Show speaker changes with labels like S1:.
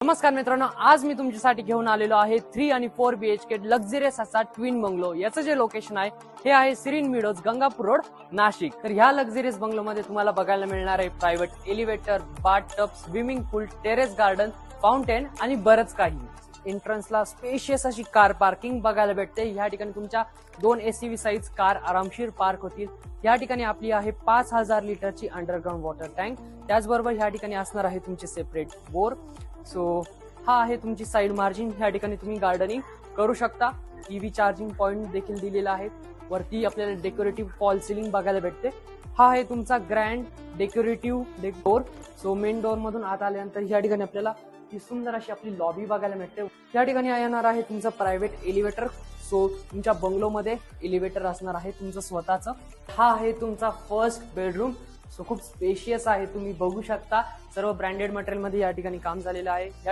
S1: नमस्कार मित्रांनो, आज मी तुमच्यासाठी घेऊन आलेलो आहे 3 आणि 4 BHK लक्झरियस असा ट्विन बंगलो. याचं जे लोकेशन आहे हे आहे Serene Meadows, Gangapur road, Nashik. तर ह्या लक्झरियस बंगलो मध्ये तुम्हाला बघायला मिळणार आहे private elevator, bath tub, swimming pool, terrace garden, fountain आणि बरंच काही. एंट्रन्सला स्पेशियस अशी कार पार्किंग बघायला भेटते. ह्या ठिकाणी तुमच्या 2 SUV साईज कार आरामशीर पार्क होतील. या ठिकाणी आपली आहे 5000 लिटरची अंडरग्राउंड वॉटर टँक. त्याचबरोबर ह्या ठिकाणी असणार आहे तुमचे सेपरेट बोर. सो हा आहे तुमची साईड मार्जिन. ह्या ठिकाणी तुम्ही गार्डनिंग करू शकता. EV चार्जिंग पॉइंट देखील दिलेला आहे. वरती आपल्याला डेकोरेटिव्ह फॉल सिलिंग बघायला भेटते. हा आहे तुमचा grand decorative door. So main door मधून आत आल्यानंतर ह्या ठिकाणी आपल्याला ही सुंदर अशी आपली लॉबी बघायला मिळते. या ठिकाणी येणार आहे तुमचं प्रायव्हेट एलिव्हेटर. सो तुमच्या बंगलो मध्ये एलिव्हेटर असणार आहे तुमचं स्वतःचं. हा आहे तुमचा फर्स्ट बेडरूम. सो खूप स्पेशियस आहे, तुम्ही बघू शकता. सर्व ब्रँडेड मटेरियल मध्ये या ठिकाणी काम झालेलं आहे.